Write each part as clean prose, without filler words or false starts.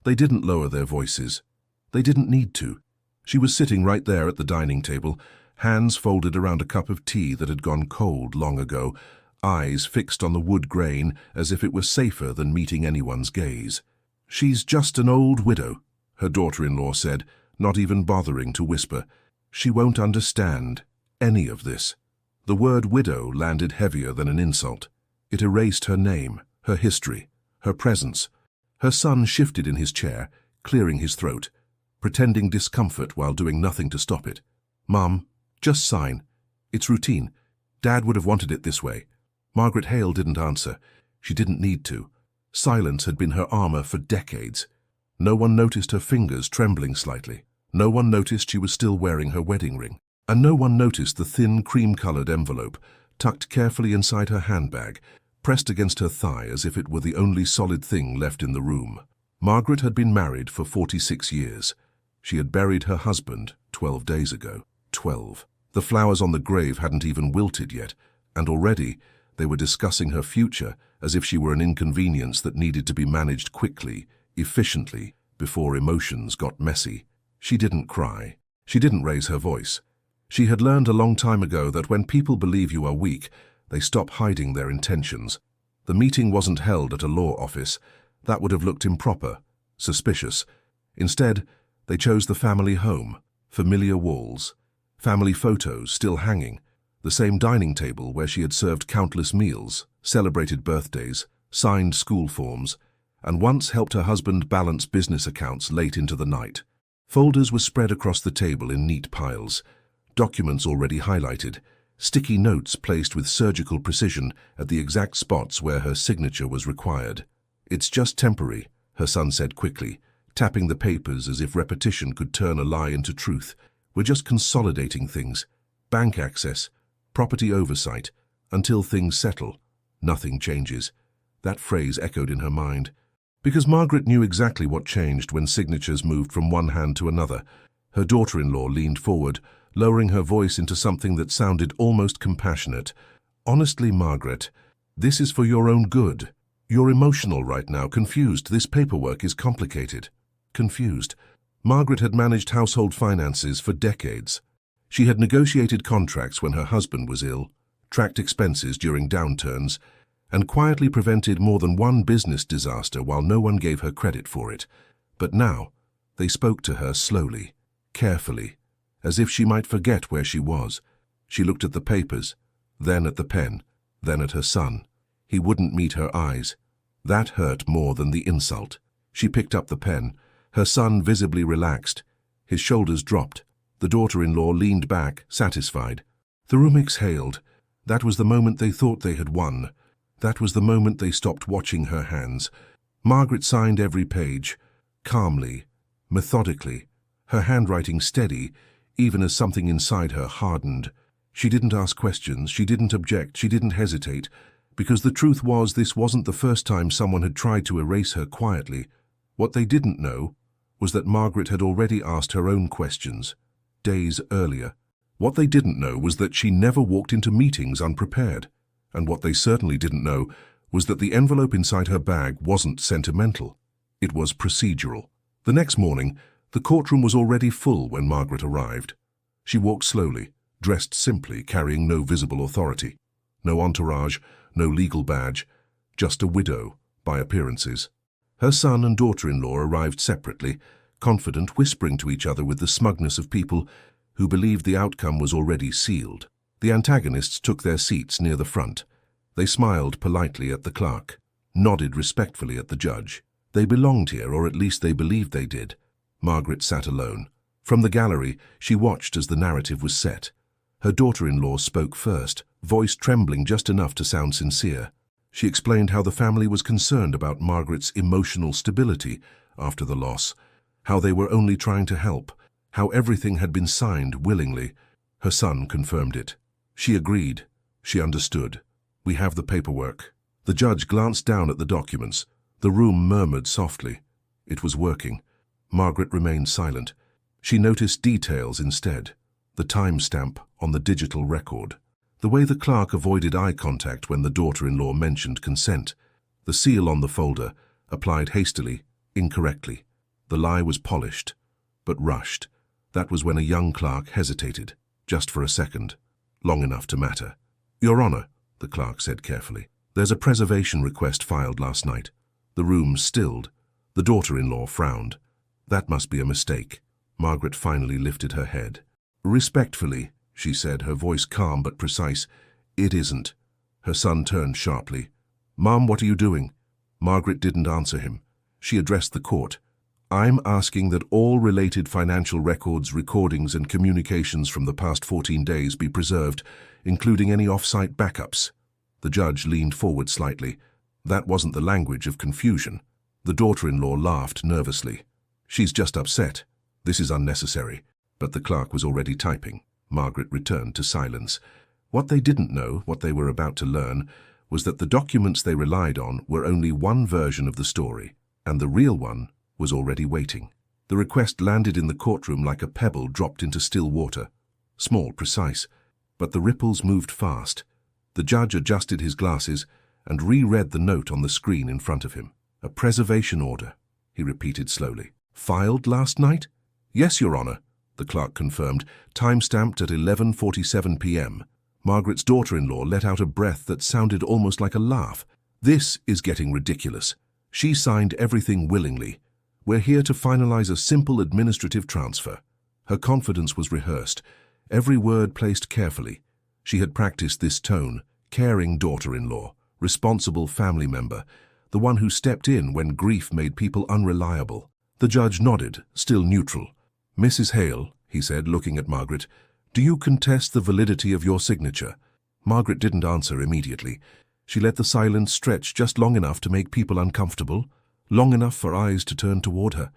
They didn't lower their voices. They didn't need to. She was sitting right there at the dining table, hands folded around a cup of tea that had gone cold long ago, eyes fixed on the wood grain as if it were safer than meeting anyone's gaze. "She's just an old widow," her daughter-in-law said, not even bothering to whisper. "She won't understand any of this." The word widow landed heavier than an insult. It erased her name, her history, her presence. Her son shifted in his chair, clearing his throat, pretending discomfort while doing nothing to stop it. "Mum, just sign. It's routine. Dad would have wanted it this way." Margaret Hale didn't answer. She didn't need to. Silence had been her armor for decades. No one noticed her fingers trembling slightly. No one noticed she was still wearing her wedding ring. And no one noticed the thin, cream-colored envelope, tucked carefully inside her handbag, pressed against her thigh as if it were the only solid thing left in the room. Margaret had been married for 46 years. She had buried her husband 12 days ago. 12. The flowers on the grave hadn't even wilted yet, and already they were discussing her future as if she were an inconvenience that needed to be managed quickly, efficiently, before emotions got messy. She didn't cry. She didn't raise her voice. She had learned a long time ago that when people believe you are weak, they stop hiding their intentions. The meeting wasn't held at a law office. That would have looked improper, suspicious. Instead, they chose the family home, familiar walls, family photos still hanging, the same dining table where she had served countless meals, celebrated birthdays, signed school forms, and once helped her husband balance business accounts late into the night. Folders were spread across the table in neat piles, documents already highlighted, sticky notes placed with surgical precision at the exact spots where her signature was required. "It's just temporary," her son said quickly, tapping the papers as if repetition could turn a lie into truth. "We're just consolidating things. Bank access, property oversight, until things settle. Nothing changes." That phrase echoed in her mind, because Margaret knew exactly what changed when signatures moved from one hand to another. Her daughter-in-law leaned forward, lowering her voice into something that sounded almost compassionate. "Honestly, Margaret, this is for your own good. You're emotional right now, confused. This paperwork is complicated." Confused. Margaret had managed household finances for decades. She had negotiated contracts when her husband was ill, tracked expenses during downturns, and quietly prevented more than one business disaster while no one gave her credit for it. But now, they spoke to her slowly, carefully, as if she might forget where she was. She looked at the papers, then at the pen, then at her son. He wouldn't meet her eyes. That hurt more than the insult. She picked up the pen. Her son visibly relaxed. His shoulders dropped. The daughter-in-law leaned back, satisfied. The room exhaled. That was the moment they thought they had won. That was the moment they stopped watching her hands. Margaret signed every page, calmly, methodically, her handwriting steady, even as something inside her hardened. She didn't ask questions, she didn't object, she didn't hesitate, because the truth was this wasn't the first time someone had tried to erase her quietly. What they didn't know was that Margaret had already asked her own questions, days earlier. What they didn't know was that she never walked into meetings unprepared. And what they certainly didn't know was that the envelope inside her bag wasn't sentimental. It was procedural. The next morning, the courtroom was already full when Margaret arrived. She walked slowly, dressed simply, carrying no visible authority. No entourage, no legal badge, just a widow, by appearances. Her son and daughter-in-law arrived separately, confident, whispering to each other with the smugness of people who believed the outcome was already sealed. The antagonists took their seats near the front. They smiled politely at the clerk, nodded respectfully at the judge. They belonged here, or at least they believed they did. Margaret sat alone. From the gallery, she watched as the narrative was set. Her daughter-in-law spoke first, voice trembling just enough to sound sincere. She explained how the family was concerned about Margaret's emotional stability after the loss, how they were only trying to help, how everything had been signed willingly. Her son confirmed it. She agreed. She understood. "We have the paperwork." The judge glanced down at the documents. The room murmured softly. It was working. Margaret remained silent. She noticed details instead. The timestamp on the digital record. The way the clerk avoided eye contact when the daughter-in-law mentioned consent. The seal on the folder, applied hastily, incorrectly. The lie was polished, but rushed. That was when a young clerk hesitated, just for a second, long enough to matter. "Your Honor," the clerk said carefully, "there's a preservation request filed last night." The room stilled. The daughter-in-law frowned. "That must be a mistake." Margaret finally lifted her head. "Respectfully," she said, her voice calm but precise, "it isn't." Her son turned sharply. "Mom, what are you doing?" Margaret didn't answer him. She addressed the court. "I'm asking that all related financial records, recordings, and communications from the past 14 days be preserved, including any off-site backups." The judge leaned forward slightly. That wasn't the language of confusion. The daughter-in-law laughed nervously. "She's just upset. This is unnecessary." But the clerk was already typing. Margaret returned to silence. What they didn't know, what they were about to learn, was that the documents they relied on were only one version of the story, and the real one was already waiting. The request landed in the courtroom like a pebble dropped into still water. Small, precise, but the ripples moved fast. The judge adjusted his glasses and reread the note on the screen in front of him. "A preservation order," he repeated slowly. "Filed last night?" "Yes, Your Honor," the clerk confirmed, time-stamped at 11:47 p.m. Margaret's daughter-in-law let out a breath that sounded almost like a laugh. "This is getting ridiculous. She signed everything willingly. We're here to finalize a simple administrative transfer." Her confidence was rehearsed, every word placed carefully. She had practiced this tone, caring daughter-in-law, responsible family member, the one who stepped in when grief made people unreliable. The judge nodded, still neutral. "Mrs. Hale," he said, looking at Margaret, "do you contest the validity of your signature?" Margaret didn't answer immediately. She let the silence stretch just long enough to make people uncomfortable, long enough for eyes to turn toward her,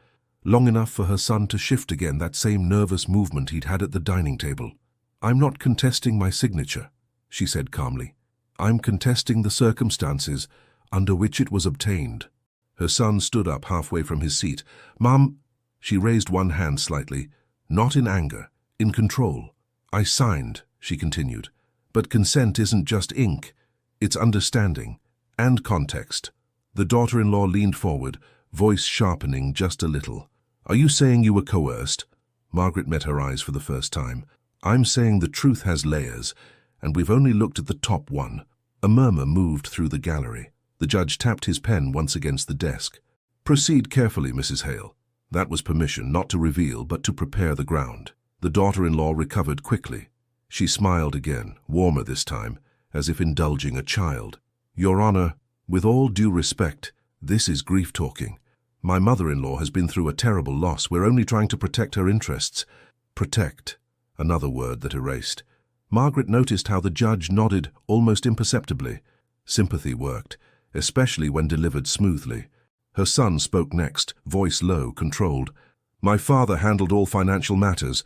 long enough for her son to shift again, that same nervous movement he'd had at the dining table. "I'm not contesting my signature," she said calmly. "I'm contesting the circumstances under which it was obtained." Her son stood up halfway from his seat. "Mom," she raised one hand slightly, not in anger, in control. "I signed," she continued, "but consent isn't just ink. It's understanding and context." The daughter-in-law leaned forward, voice sharpening just a little. "Are you saying you were coerced?" Margaret met her eyes for the first time. "I'm saying the truth has layers, and we've only looked at the top one." A murmur moved through the gallery. The judge tapped his pen once against the desk. "Proceed carefully, Mrs. Hale." That was permission, not to reveal, but to prepare the ground. The daughter-in-law recovered quickly. She smiled again, warmer this time, as if indulging a child. "Your Honor, with all due respect, this is grief talking. My mother-in-law has been through a terrible loss. We're only trying to protect her interests." Protect, another word that erased. Margaret noticed how the judge nodded almost imperceptibly. Sympathy worked, especially when delivered smoothly. Her son spoke next, voice low, controlled. "My father handled all financial matters.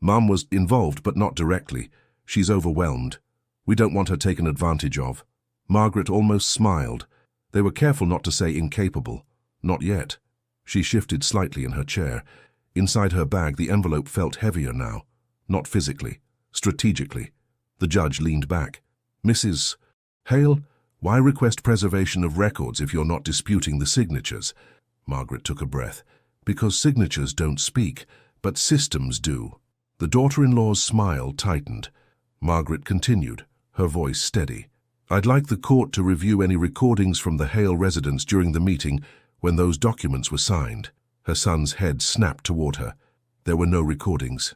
Mum was involved, but not directly. She's overwhelmed. We don't want her taken advantage of." Margaret almost smiled. They were careful not to say incapable. Not yet. She shifted slightly in her chair. Inside her bag, the envelope felt heavier now. Not physically, strategically. The judge leaned back. "Mrs. Hale, why request preservation of records if you're not disputing the signatures?" Margaret took a breath. "Because signatures don't speak, but systems do." The daughter-in-law's smile tightened. Margaret continued, her voice steady. "I'd like the court to review any recordings from the Hale residence during the meeting when those documents were signed." Her son's head snapped toward her. There were no recordings.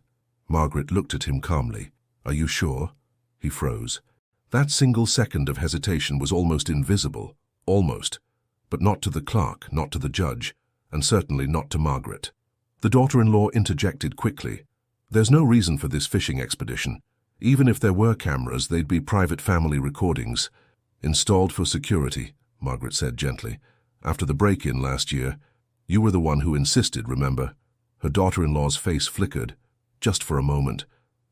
Margaret looked at him calmly. "Are you sure?" He froze. That single second of hesitation was almost invisible. Almost. But not to the clerk, not to the judge, and certainly not to Margaret. The daughter-in-law interjected quickly. "There's no reason for this fishing expedition. Even if there were cameras, they'd be private family recordings. Installed for security," Margaret said gently. "After the break-in last year, you were the one who insisted, remember?" Her daughter-in-law's face flickered, just for a moment.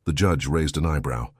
The judge raised an eyebrow.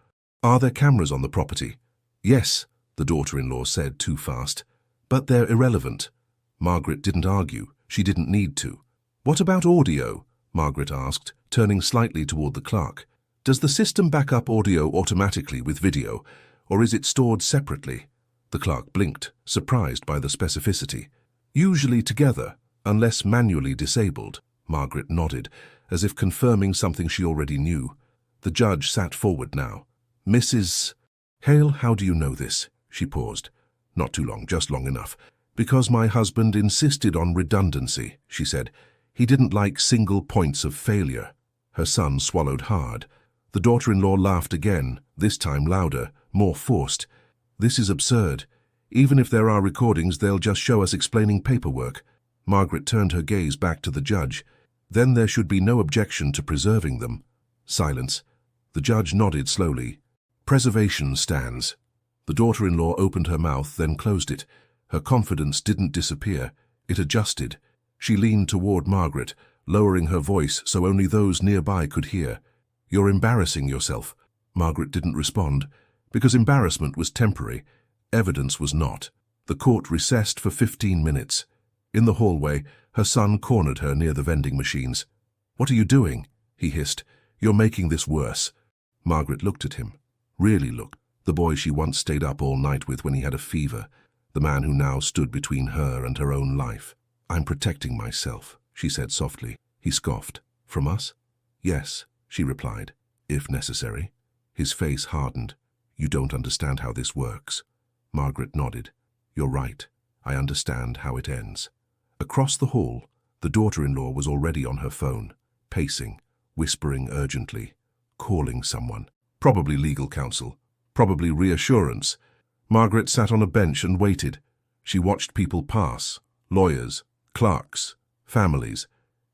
"Are there cameras on the property?" "Yes," the daughter-in-law said too fast. "But they're irrelevant." Margaret didn't argue. She didn't need to. "What about audio?" Margaret asked, turning slightly toward the clerk. "Does the system back up audio automatically with video, or is it stored separately?" The clerk blinked, surprised by the specificity. "Usually together," Unless manually disabled. Margaret nodded, as if confirming something she already knew. The judge sat forward now. Mrs. Hale, how do you know this? She paused. Not too long, just long enough. Because my husband insisted on redundancy, she said. He didn't like single points of failure. Her son swallowed hard. The daughter-in-law laughed again, this time louder, more forced. This is absurd. Even if there are recordings, they'll just show us explaining paperwork. Margaret turned her gaze back to the judge. Then there should be no objection to preserving them. Silence. The judge nodded slowly. Preservation stands. The daughter-in-law opened her mouth, then closed it. Her confidence didn't disappear. It adjusted. She leaned toward Margaret, lowering her voice so only those nearby could hear. You're embarrassing yourself. Margaret didn't respond, because embarrassment was temporary. Evidence was not. The court recessed for 15 minutes. In the hallway, her son cornered her near the vending machines. What are you doing? He hissed. You're making this worse. Margaret looked at him. Really looked. The boy she once stayed up all night with when he had a fever. The man who now stood between her and her own life. I'm protecting myself, she said softly. He scoffed. From us? Yes, she replied. If necessary. His face hardened. You don't understand how this works. Margaret nodded. You're right. I understand how it ends. Across the hall, the daughter-in-law was already on her phone, pacing, whispering urgently, calling someone. Probably legal counsel. Probably reassurance. Margaret sat on a bench and waited. She watched people pass. Lawyers, clerks, families.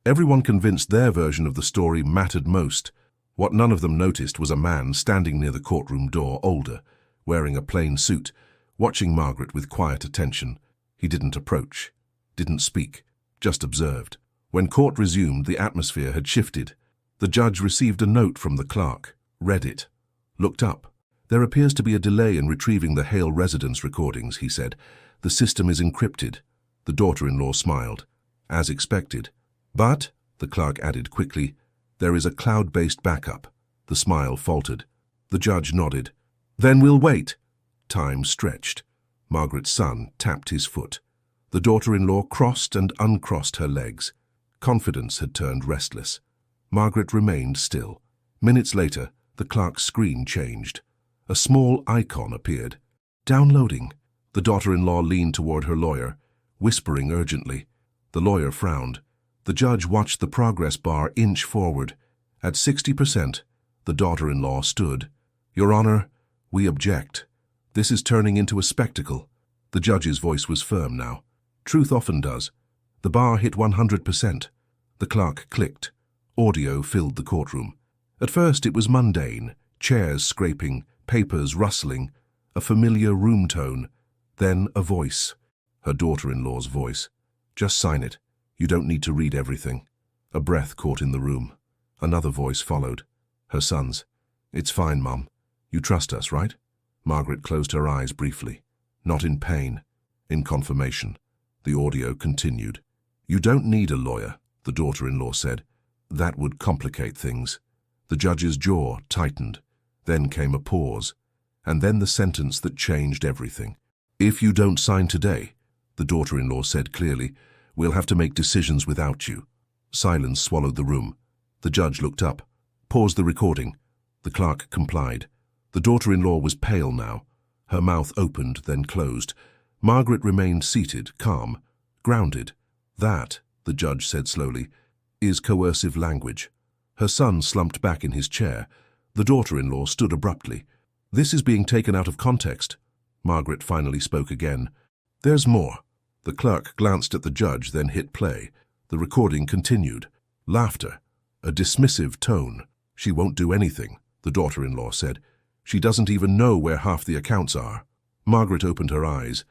Everyone convinced their version of the story mattered most. What none of them noticed was a man standing near the courtroom door, older, wearing a plain suit, watching Margaret with quiet attention. He didn't approach, didn't speak, just observed. When court resumed, the atmosphere had shifted. The judge received a note from the clerk, read it, looked up. There appears to be a delay in retrieving the Hale residence recordings, he said. The system is encrypted. The daughter-in-law smiled. As expected. But, the clerk added quickly, there is a cloud-based backup. The smile faltered. The judge nodded. Then we'll wait. Time stretched. Margaret's son tapped his foot. The daughter-in-law crossed and uncrossed her legs. Confidence had turned restless. Margaret remained still. Minutes later, the clerk's screen changed. A small icon appeared. Downloading. The daughter-in-law leaned toward her lawyer, whispering urgently. The lawyer frowned. The judge watched the progress bar inch forward. At 60%, the daughter-in-law stood. Your Honor, we object. This is turning into a spectacle. The judge's voice was firm now. Truth often does. The bar hit 100%. The clerk clicked. Audio filled the courtroom. At first it was mundane, chairs scraping, papers rustling, a familiar room tone. Then a voice. Her daughter-in-law's voice. Just sign it. You don't need to read everything. A breath caught in the room. Another voice followed. Her son's. It's fine, Mum. You trust us, right? Margaret closed her eyes briefly. Not in pain. In confirmation. The audio continued. You don't need a lawyer, the daughter-in-law said. That would complicate things. The judge's jaw tightened. Then came a pause. And then the sentence that changed everything. If you don't sign today, the daughter-in-law said clearly, we'll have to make decisions without you. Silence swallowed the room. The judge looked up. Paused the recording. The clerk complied. The daughter-in-law was pale now. Her mouth opened, then closed. Margaret remained seated, calm, grounded. That, the judge said slowly, is coercive language. Her son slumped back in his chair. The daughter-in-law stood abruptly. This is being taken out of context. Margaret finally spoke again. There's more. The clerk glanced at the judge, then hit play. The recording continued. Laughter. A dismissive tone. She won't do anything, the daughter-in-law said. She doesn't even know where half the accounts are. Margaret opened her eyes,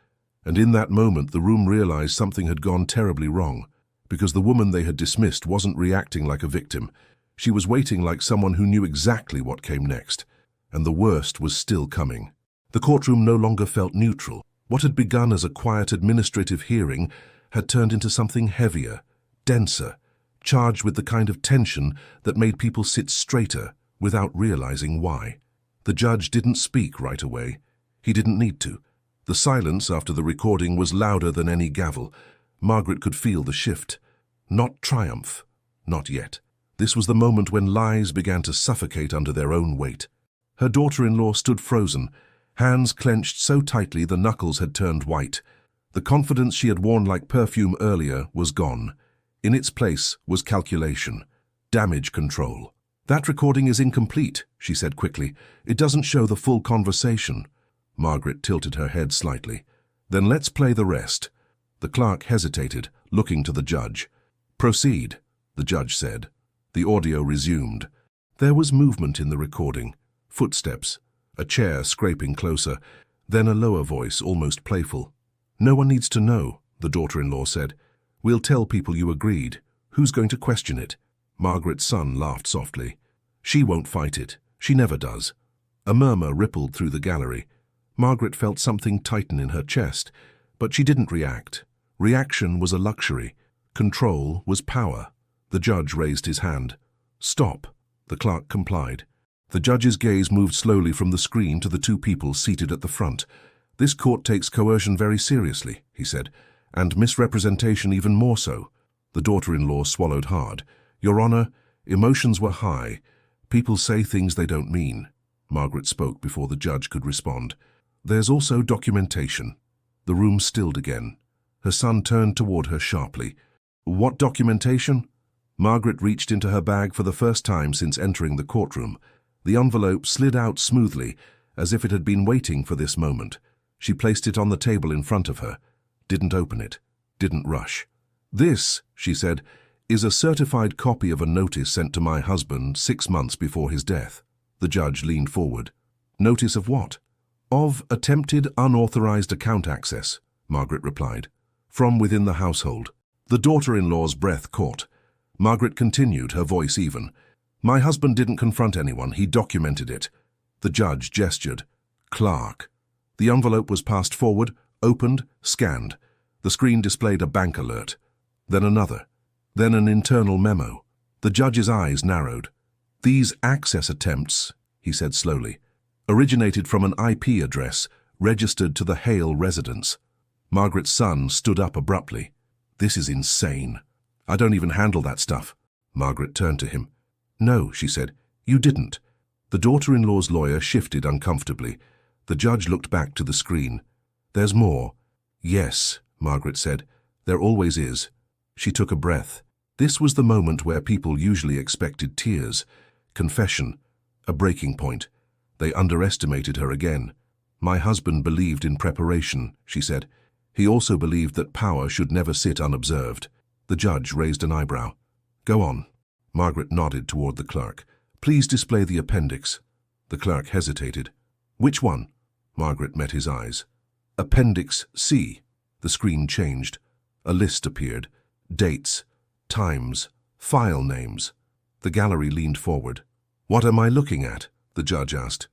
and in that moment the room realized something had gone terribly wrong, because the woman they had dismissed wasn't reacting like a victim. She was waiting like someone who knew exactly what came next, and the worst was still coming. The courtroom no longer felt neutral. What had begun as a quiet administrative hearing had turned into something heavier, denser, charged with the kind of tension that made people sit straighter without realizing why. The judge didn't speak right away. He didn't need to. The silence after the recording was louder than any gavel. Margaret could feel the shift. Not triumph. Not yet. This was the moment when lies began to suffocate under their own weight. Her daughter-in-law stood frozen, hands clenched so tightly the knuckles had turned white. The confidence she had worn like perfume earlier was gone. In its place was calculation, damage control. "That recording is incomplete," she said quickly. "It doesn't show the full conversation." Margaret tilted her head slightly. "Then let's play the rest." The clerk hesitated, looking to the judge. "Proceed," the judge said. The audio resumed. There was movement in the recording. Footsteps, a chair scraping closer, then a lower voice, almost playful. "No one needs to know," the daughter-in-law said. "We'll tell people you agreed. Who's going to question it?" Margaret's son laughed softly. "She won't fight it. She never does." A murmur rippled through the gallery. Margaret felt something tighten in her chest, but she didn't react. Reaction was a luxury. Control was power. The judge raised his hand. "Stop." The clerk complied. The judge's gaze moved slowly from the screen to the two people seated at the front. "This court takes coercion very seriously," he said, "and misrepresentation even more so." The daughter-in-law swallowed hard. "Your Honor, emotions were high. People say things they don't mean." Margaret spoke before the judge could respond. "There's also documentation." The room stilled again. Her son turned toward her sharply. "What documentation?" Margaret reached into her bag for the first time since entering the courtroom. The envelope slid out smoothly, as if it had been waiting for this moment. She placed it on the table in front of her. Didn't open it. Didn't rush. "This," she said, "is a certified copy of a notice sent to my husband 6 months before his death." The judge leaned forward. "Notice of what?" "Of attempted unauthorized account access," Margaret replied. "From within the household." The daughter-in-law's breath caught. Margaret continued, her voice even. "My husband didn't confront anyone, he documented it." The judge gestured. "Clark." The envelope was passed forward, opened, scanned. The screen displayed a bank alert. Then another. Then an internal memo. The judge's eyes narrowed. "These access attempts," he said slowly, "originated from an IP address registered to the Hale residence." Margaret's son stood up abruptly. "This is insane. I don't even handle that stuff." Margaret turned to him. "No," she said, "you didn't." The daughter-in-law's lawyer shifted uncomfortably. The judge looked back to the screen. "There's more." "Yes," Margaret said, "there always is." She took a breath. This was the moment where people usually expected tears. Confession. A breaking point. They underestimated her again. "My husband believed in preparation," she said. "He also believed that power should never sit unobserved." The judge raised an eyebrow. "Go on." Margaret nodded toward the clerk. "Please display the appendix." The clerk hesitated. "Which one?" Margaret met his eyes. "Appendix C." The screen changed. A list appeared. Dates, times, file names. The gallery leaned forward. "What am I looking at?" the judge asked.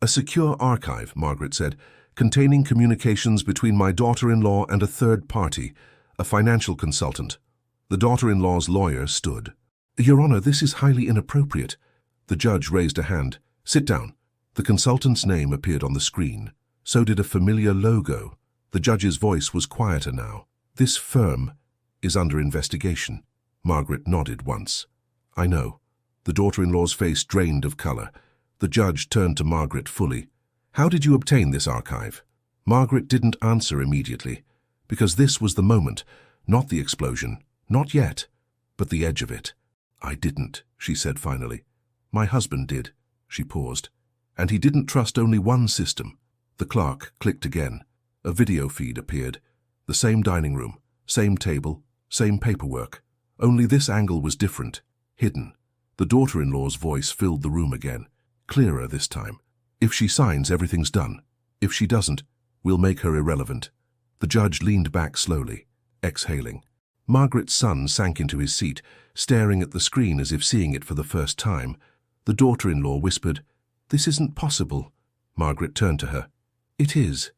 "A secure archive," Margaret said, "containing communications between my daughter-in-law and a third party, a financial consultant." The daughter-in-law's lawyer stood. "Your Honor, this is highly inappropriate." The judge raised a hand. "Sit down." The consultant's name appeared on the screen. So did a familiar logo. The judge's voice was quieter now. "This firm is under investigation." Margaret nodded once. "I know." The daughter-in-law's face drained of color. The judge turned to Margaret fully. "How did you obtain this archive?" Margaret didn't answer immediately, because this was the moment, not the explosion, not yet, but the edge of it. "I didn't," she said finally. "My husband did." She paused. "And he didn't trust only one system." The clerk clicked again. A video feed appeared. The same dining room, same table, same paperwork. Only this angle was different, hidden. The daughter-in-law's voice filled the room again, clearer this time. "If she signs, everything's done. If she doesn't, we'll make her irrelevant." The judge leaned back slowly, exhaling. Margaret's son sank into his seat, staring at the screen as if seeing it for the first time. The daughter-in-law whispered, "This isn't possible." Margaret turned to her. "It is,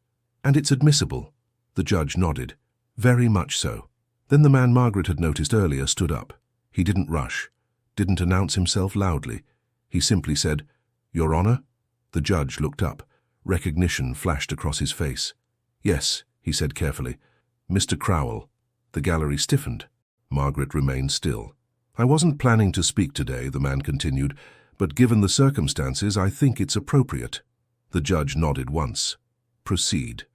and it's admissible." The judge nodded. "Very much so." Then the man Margaret had noticed earlier stood up. He didn't rush, didn't announce himself loudly. He simply said, "Your Honor?" The judge looked up. Recognition flashed across his face. "Yes," he said carefully. "Mr. Crowell." The gallery stiffened. Margaret remained still. "I wasn't planning to speak today," the man continued, "but given the circumstances, I think it's appropriate." The judge nodded once. "Proceed."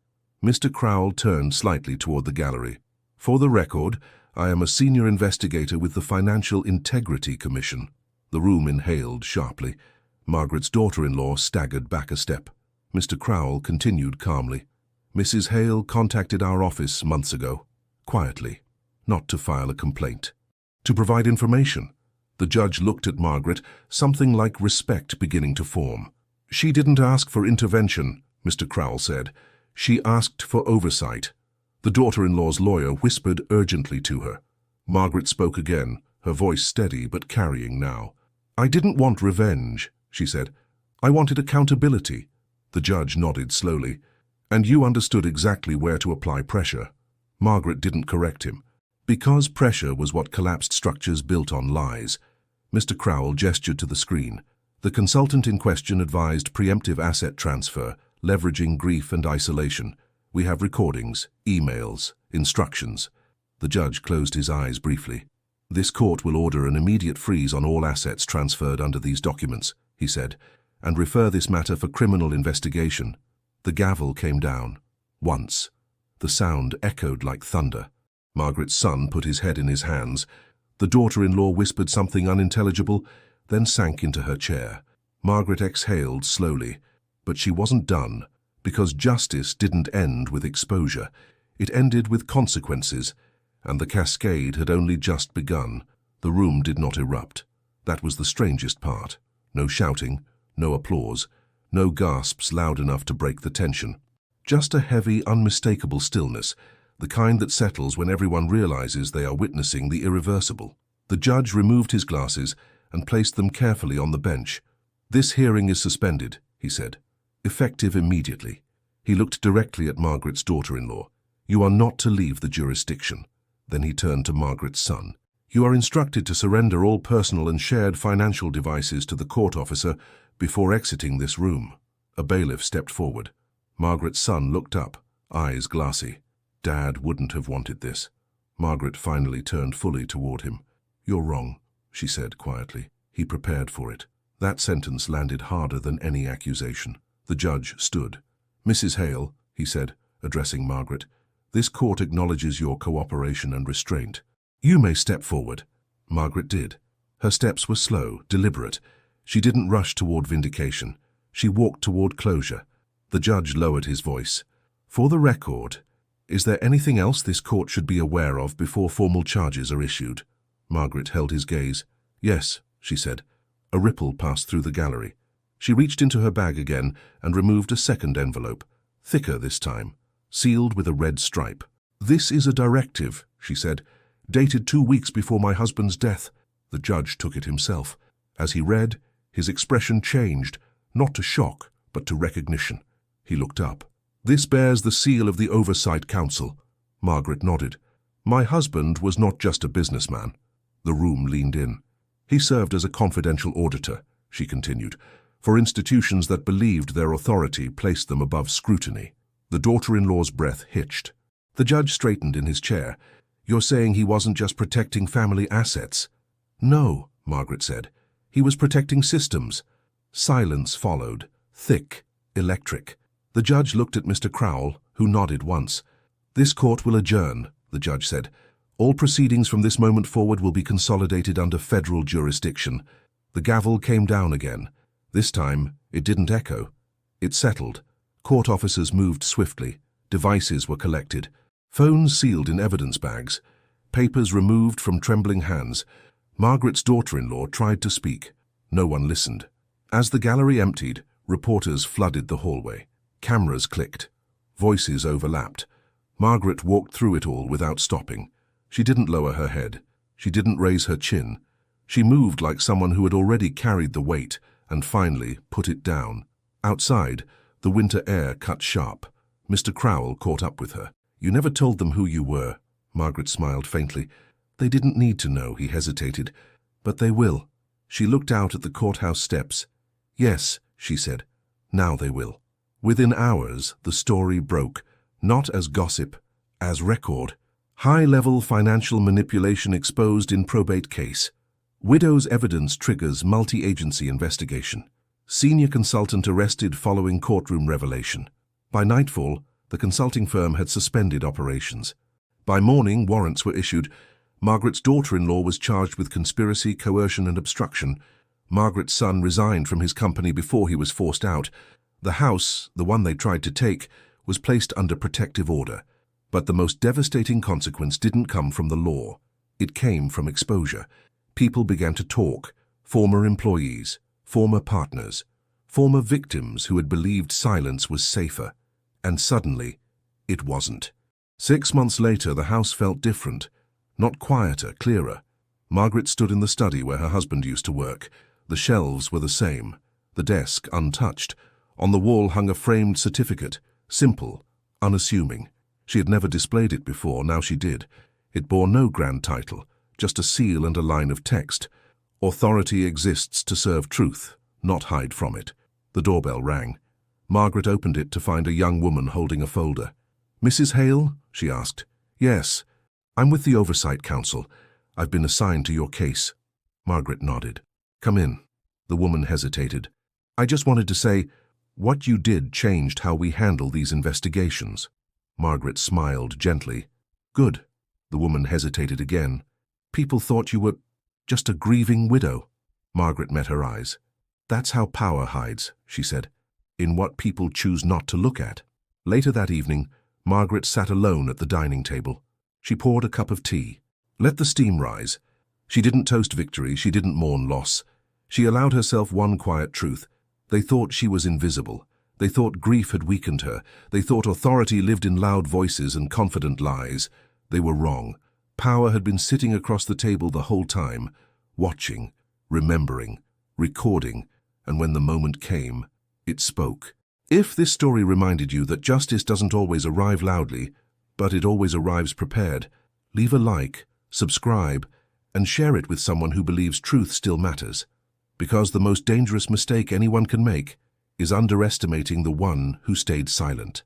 Mr. Crowell turned slightly toward the gallery. "For the record, I am a senior investigator with the Financial Integrity Commission." The room inhaled sharply. Margaret's daughter-in-law staggered back a step. Mr. Crowell continued calmly. "Mrs. Hale contacted our office months ago, quietly, not to file a complaint, to provide information." The judge looked at Margaret, something like respect beginning to form. "She didn't ask for intervention," Mr. Crowell said. "She asked for oversight." The daughter-in-law's lawyer whispered urgently to her. Margaret spoke again, her voice steady but carrying now. "I didn't want revenge," she said. "I wanted accountability." The judge nodded slowly. "And you understood exactly where to apply pressure." Margaret didn't correct him. "Because pressure was what collapsed structures built on lies." Mr. Crowell gestured to the screen. The consultant in question advised preemptive asset transfer, leveraging grief and isolation. "We have recordings, emails, instructions." The judge closed his eyes briefly. "This court will order an immediate freeze on all assets transferred under these documents," he said, "and refer this matter for criminal investigation." The gavel came down. Once. The sound echoed like thunder. Margaret's son put his head in his hands. The daughter-in-law whispered something unintelligible, then sank into her chair. Margaret exhaled slowly, but she wasn't done, because justice didn't end with exposure. It ended with consequences, and the cascade had only just begun. The room did not erupt. That was the strangest part. No shouting, no applause, no gasps loud enough to break the tension. Just a heavy, unmistakable stillness, the kind that settles when everyone realizes they are witnessing the irreversible. The judge removed his glasses and placed them carefully on the bench. "This hearing is suspended," he said. "Effective immediately." He looked directly at Margaret's daughter-in-law. "You are not to leave the jurisdiction." Then he turned to Margaret's son. "You are instructed to surrender all personal and shared financial devices to the court officer before exiting this room." A bailiff stepped forward. Margaret's son looked up, eyes glassy. Dad wouldn't have wanted this. Margaret finally turned fully toward him. "You're wrong," she said quietly. He prepared for it. That sentence landed harder than any accusation. The judge stood. "Mrs. Hale," he said, addressing Margaret, "this court acknowledges your cooperation and restraint. You may step forward." Margaret did. Her steps were slow, deliberate. She didn't rush toward vindication. She walked toward closure. The judge lowered his voice. "For the record, is there anything else this court should be aware of before formal charges are issued?" Margaret held his gaze. "Yes," she said. A ripple passed through the gallery. She reached into her bag again and removed a second envelope, thicker this time, sealed with a red stripe. "This is a directive," she said, "dated 2 weeks before my husband's death." The judge took it himself. As he read, his expression changed, not to shock, but to recognition. He looked up. "This bears the seal of the Oversight Council." Margaret nodded. "My husband was not just a businessman." The room leaned in. "He served as a confidential auditor," she continued, "for institutions that believed their authority placed them above scrutiny." The daughter-in-law's breath hitched. The judge straightened in his chair. "You're saying he wasn't just protecting family assets?" "No," Margaret said. "He was protecting systems." Silence followed, thick, electric. The judge looked at Mr. Crowell, who nodded once. "This court will adjourn," the judge said. "All proceedings from this moment forward will be consolidated under federal jurisdiction." The gavel came down again. This time, it didn't echo. It settled. Court officers moved swiftly. Devices were collected. Phones sealed in evidence bags. Papers removed from trembling hands. Margaret's daughter-in-law tried to speak. No one listened. As the gallery emptied, reporters flooded the hallway. Cameras clicked. Voices overlapped. Margaret walked through it all without stopping. She didn't lower her head. She didn't raise her chin. She moved like someone who had already carried the weight and finally put it down. Outside, the winter air cut sharp. Mr. Crowell caught up with her. "You never told them who you were." Margaret smiled faintly. "They didn't need to know," he hesitated. "But they will." She looked out at the courthouse steps. "Yes," she said. "Now they will." Within hours, the story broke, not as gossip, as record. High-level financial manipulation exposed in probate case. Widow's evidence triggers multi-agency investigation. Senior consultant arrested following courtroom revelation. By nightfall, the consulting firm had suspended operations. By morning, warrants were issued. Margaret's daughter-in-law was charged with conspiracy, coercion, and obstruction. Margaret's son resigned from his company before he was forced out. The house, the one they tried to take, was placed under protective order. But the most devastating consequence didn't come from the law. It came from exposure. People began to talk. Former employees, former partners, former victims who had believed silence was safer. And suddenly, it wasn't. 6 months later, the house felt different. Not quieter, clearer. Margaret stood in the study where her husband used to work. The shelves were the same, the desk untouched. On the wall hung a framed certificate, simple, unassuming. She had never displayed it before, now she did. It bore no grand title, just a seal and a line of text. Authority exists to serve truth, not hide from it. The doorbell rang. Margaret opened it to find a young woman holding a folder. "Mrs. Hale?" she asked. "Yes. I'm with the Oversight Council. I've been assigned to your case." Margaret nodded. "Come in." The woman hesitated. "I just wanted to say, what you did changed how we handle these investigations." Margaret smiled gently. "Good." The woman hesitated again. "People thought you were just a grieving widow." Margaret met her eyes. "That's how power hides," she said, "in what people choose not to look at." Later that evening, Margaret sat alone at the dining table. She poured a cup of tea. Let the steam rise. She didn't toast victory, she didn't mourn loss. She allowed herself one quiet truth. They thought she was invisible. They thought grief had weakened her. They thought authority lived in loud voices and confident lies. They were wrong. Power had been sitting across the table the whole time, watching, remembering, recording, and when the moment came, it spoke. If this story reminded you that justice doesn't always arrive loudly, but it always arrives prepared, leave a like, subscribe, and share it with someone who believes truth still matters. Because the most dangerous mistake anyone can make is underestimating the one who stayed silent.